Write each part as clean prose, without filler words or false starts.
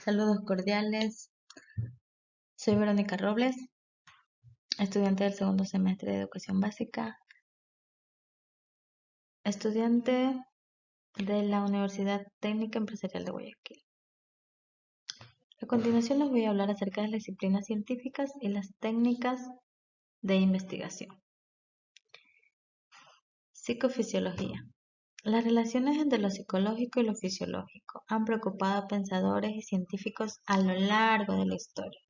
Saludos cordiales, soy Verónica Robles, estudiante del segundo semestre de Educación Básica, estudiante de la Universidad Técnica Empresarial de Guayaquil. A continuación les voy a hablar acerca de las disciplinas científicas y las técnicas de investigación. Psicofisiología. Las relaciones entre lo psicológico y lo fisiológico han preocupado a pensadores y científicos a lo largo de la historia.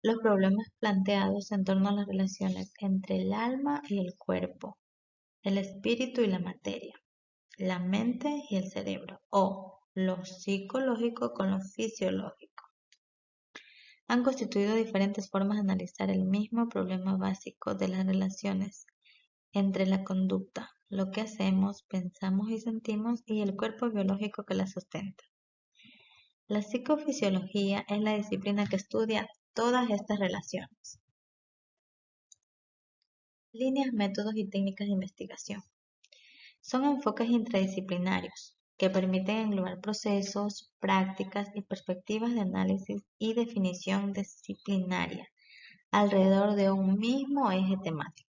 Los problemas planteados en torno a las relaciones entre el alma y el cuerpo, el espíritu y la materia, la mente y el cerebro, o lo psicológico con lo fisiológico. Han constituido diferentes formas de analizar el mismo problema básico de las relaciones entre la conducta, lo que hacemos, pensamos y sentimos, y el cuerpo biológico que la sustenta. La psicofisiología es la disciplina que estudia todas estas relaciones. Líneas, métodos y técnicas de investigación. Son enfoques interdisciplinarios que permiten englobar procesos, prácticas y perspectivas de análisis y definición disciplinaria alrededor de un mismo eje temático.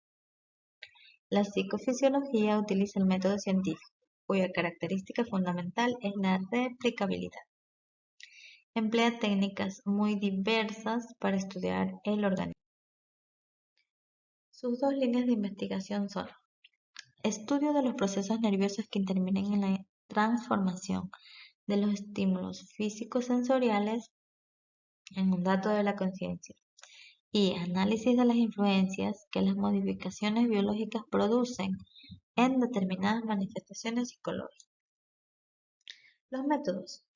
La psicofisiología utiliza el método científico, cuya característica fundamental es la replicabilidad. Emplea técnicas muy diversas para estudiar el organismo. Sus dos líneas de investigación son estudio de los procesos nerviosos que intervienen en la transformación de los estímulos físicos sensoriales en un dato de la conciencia y análisis de las influencias que las modificaciones biológicas producen en determinadas manifestaciones psicológicas. Los métodos.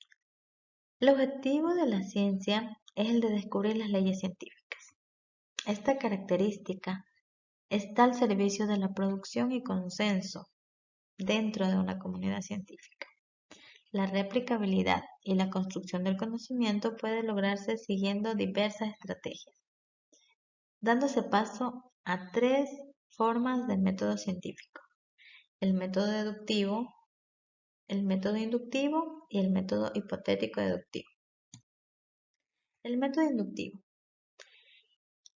El objetivo de la ciencia es el de descubrir las leyes científicas. Esta característica está al servicio de la producción y consenso dentro de una comunidad científica. La replicabilidad y la construcción del conocimiento puede lograrse siguiendo diversas estrategias, dándose paso a tres formas de método científico: el método deductivo, el método inductivo y el método hipotético deductivo. El método inductivo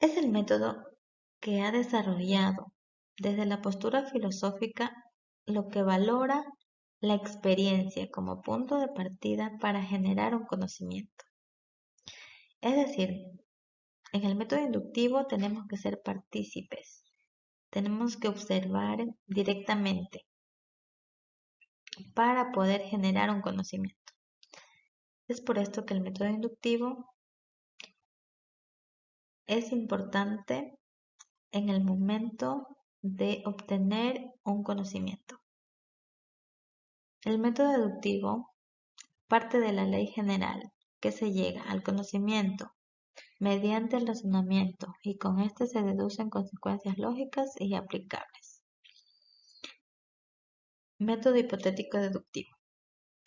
es el método que ha desarrollado desde la postura filosófica lo que valora la experiencia como punto de partida para generar un conocimiento. Es decir, en el método inductivo tenemos que ser partícipes, tenemos que observar directamente para poder generar un conocimiento. Es por esto que el método inductivo es importante en el momento de obtener un conocimiento. El método deductivo parte de la ley general que se llega al conocimiento mediante el razonamiento y con este se deducen consecuencias lógicas y aplicables. Método hipotético deductivo.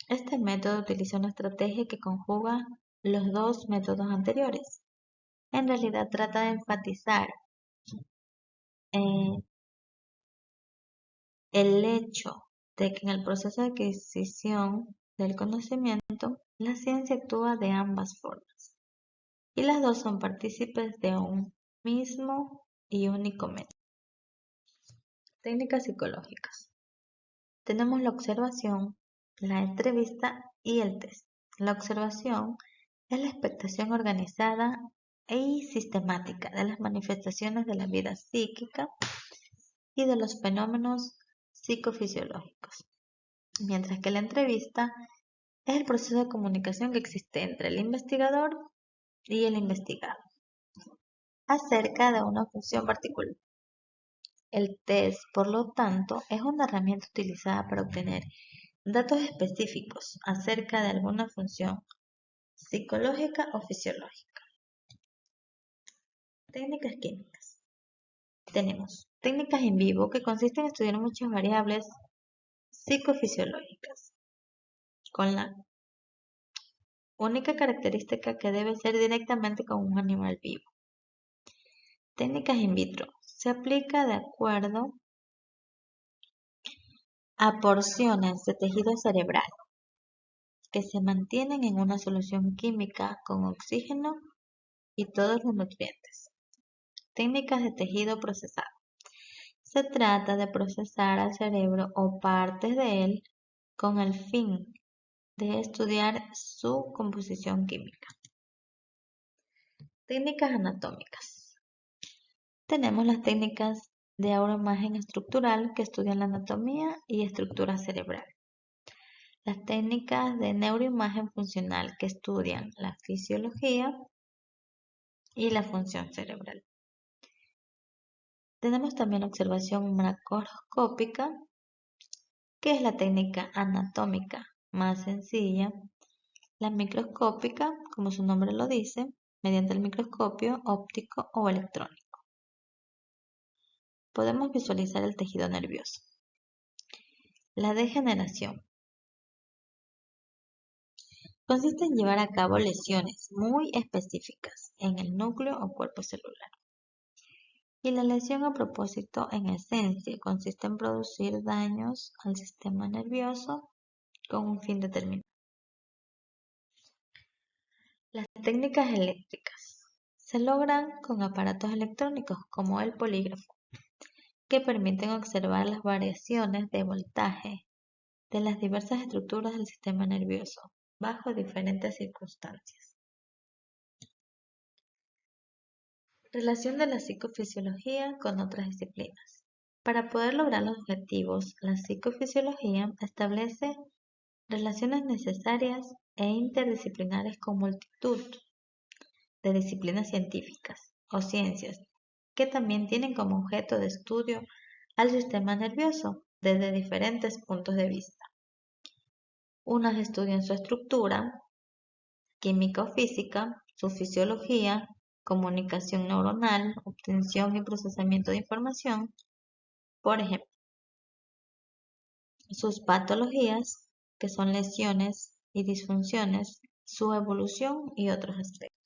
Este método utiliza una estrategia que conjuga los dos métodos anteriores. En realidad trata de enfatizar el hecho de que en el proceso de adquisición del conocimiento, la ciencia actúa de ambas formas y las dos son partícipes de un mismo y único método. Técnicas psicológicas. Tenemos la observación, la entrevista y el test. La observación es la expectación organizada y sistemática de las manifestaciones de la vida psíquica y de los fenómenos psicofisiológicos, mientras que la entrevista es el proceso de comunicación que existe entre el investigador y el investigado acerca de una función particular. El test, por lo tanto, es una herramienta utilizada para obtener datos específicos acerca de alguna función psicológica o fisiológica. Técnicas químicas. Tenemos técnicas en vivo que consisten en estudiar muchas variables psicofisiológicas, con la única característica que debe ser directamente con un animal vivo. Técnicas in vitro. Se aplica de acuerdo a porciones de tejido cerebral que se mantienen en una solución química con oxígeno y todos los nutrientes. Técnicas de tejido procesado. Se trata de procesar al cerebro o partes de él con el fin de estudiar su composición química. Técnicas anatómicas. Tenemos las técnicas de neuroimagen estructural que estudian la anatomía y estructura cerebral. Las técnicas de neuroimagen funcional que estudian la fisiología y la función cerebral. Tenemos también la observación macroscópica, que es la técnica anatómica más sencilla. La microscópica, como su nombre lo dice, mediante el microscopio óptico o electrónico. Podemos visualizar el tejido nervioso. La degeneración consiste en llevar a cabo lesiones muy específicas en el núcleo o cuerpo celular. Y la lesión a propósito, en esencia, consiste en producir daños al sistema nervioso con un fin determinado. Las técnicas eléctricas se logran con aparatos electrónicos como el polígrafo, que permiten observar las variaciones de voltaje de las diversas estructuras del sistema nervioso bajo diferentes circunstancias. Relación de la psicofisiología con otras disciplinas. Para poder lograr los objetivos, la psicofisiología establece relaciones necesarias e interdisciplinares con multitud de disciplinas científicas o ciencias que también tienen como objeto de estudio al sistema nervioso desde diferentes puntos de vista. Unas estudian su estructura, química o física, su fisiología, comunicación neuronal, obtención y procesamiento de información, por ejemplo, sus patologías, que son lesiones y disfunciones, su evolución y otros aspectos.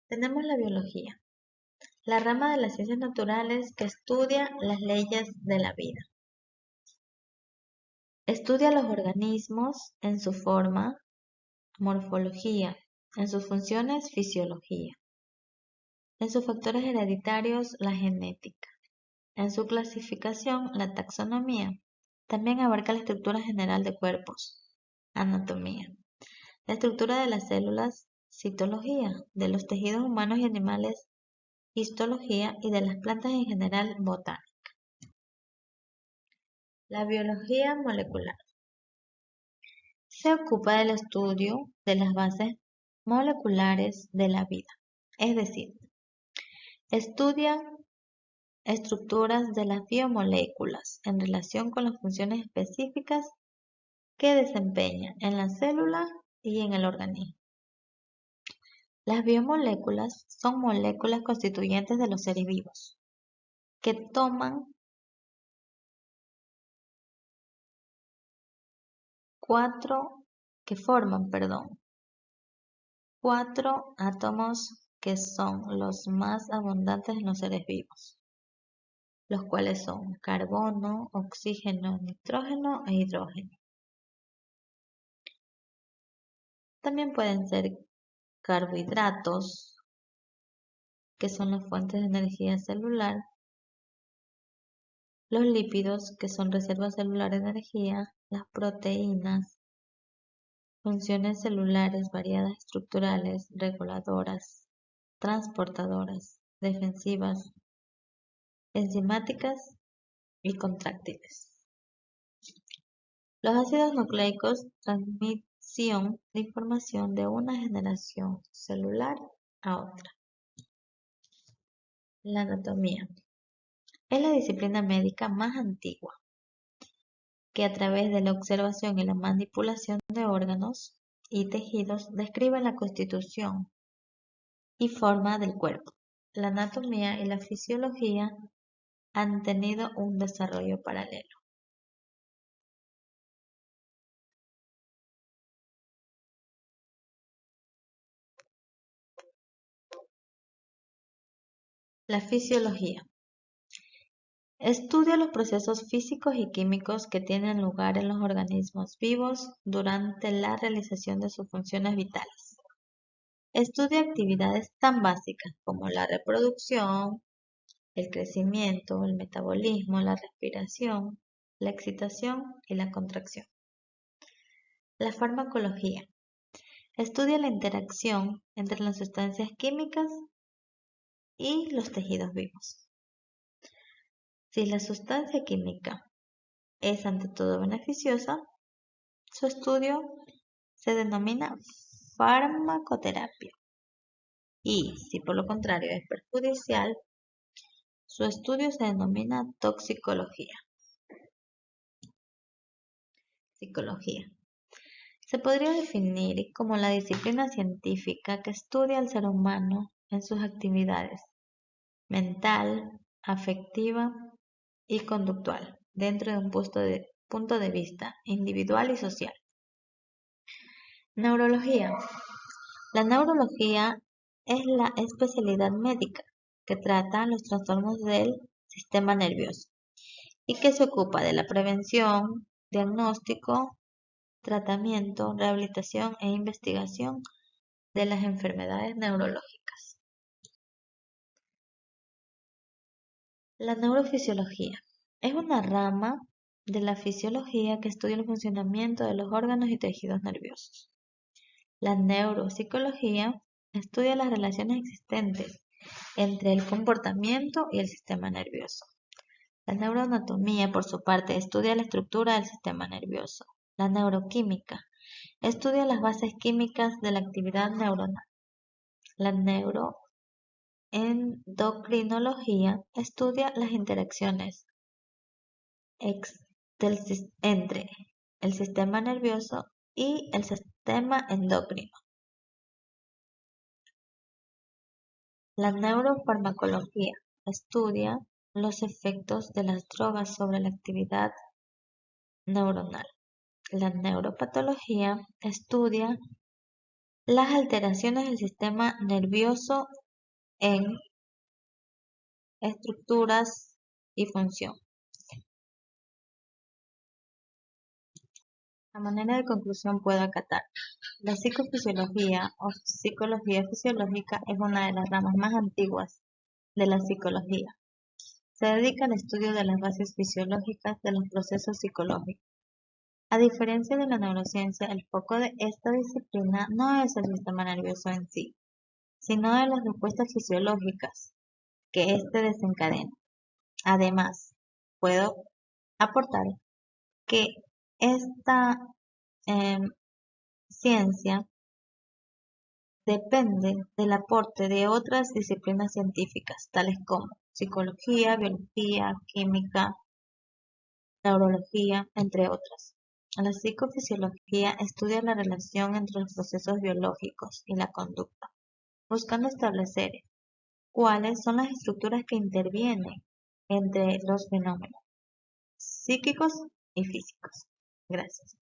Tenemos la biología, la rama de las ciencias naturales que estudia las leyes de la vida. Estudia los organismos en su forma, morfología, en sus funciones, fisiología, en sus factores hereditarios, la genética, en su clasificación, la taxonomía. También abarca la estructura general de cuerpos, anatomía, la estructura de las células, citología, de los tejidos humanos y animales, histología, y de las plantas en general, botánica. La biología molecular se ocupa del estudio de las bases moleculares de la vida, es decir, estudia estructuras de las biomoléculas en relación con las funciones específicas que desempeñan en la célula y en el organismo. Las biomoléculas son moléculas constituyentes de los seres vivos que forman, cuatro átomos que son los más abundantes en los seres vivos, los cuales son carbono, oxígeno, nitrógeno e hidrógeno. También pueden ser carbohidratos, que son las fuentes de energía celular, los lípidos, que son reservas celulares de energía, las proteínas, funciones celulares variadas estructurales, reguladoras, transportadoras, defensivas, enzimáticas y contráctiles. Los ácidos nucleicos, transmisión de información de una generación celular a otra. La anatomía es la disciplina médica más antigua, que a través de la observación y la manipulación de órganos y tejidos describe la constitución y forma del cuerpo. La anatomía y la fisiología han tenido un desarrollo paralelo. La fisiología Estudia los procesos físicos y químicos que tienen lugar en los organismos vivos durante la realización de sus funciones vitales. Estudia actividades tan básicas como la reproducción, el crecimiento, el metabolismo, la respiración, la excitación y la contracción. La farmacología. Estudia la interacción entre las sustancias químicas y los tejidos vivos. Si la sustancia química es ante todo beneficiosa, su estudio se denomina farmacoterapia. Y si por lo contrario es perjudicial, su estudio se denomina toxicología. Psicología. Se podría definir como la disciplina científica que estudia al ser humano en sus actividades mental, afectiva y conductual dentro de un punto de vista individual y social. Neurología. La neurología es la especialidad médica que trata los trastornos del sistema nervioso y que se ocupa de la prevención, diagnóstico, tratamiento, rehabilitación e investigación de las enfermedades neurológicas. La neurofisiología es una rama de la fisiología que estudia el funcionamiento de los órganos y tejidos nerviosos. La neuropsicología estudia las relaciones existentes entre el comportamiento y el sistema nervioso. La neuroanatomía, por su parte, estudia la estructura del sistema nervioso. La neuroquímica estudia las bases químicas de la actividad neuronal. La neuroendocrinología estudia las interacciones entre el sistema nervioso y el sistema endocrino. La neurofarmacología estudia los efectos de las drogas sobre la actividad neuronal. La neuropatología estudia las alteraciones del sistema nervioso en estructuras y función. A manera de conclusión puedo acatar. La psicofisiología o psicología fisiológica es una de las ramas más antiguas de la psicología. Se dedica al estudio de las bases fisiológicas de los procesos psicológicos. A diferencia de la neurociencia, el foco de esta disciplina no es el sistema nervioso en sí, sino de las respuestas fisiológicas que éste desencadena. Además, puedo aportar que esta ciencia depende del aporte de otras disciplinas científicas, tales como psicología, biología, química, neurología, entre otras. La psicofisiología estudia la relación entre los procesos biológicos y la conducta, buscando establecer cuáles son las estructuras que intervienen entre los fenómenos psíquicos y físicos. Gracias.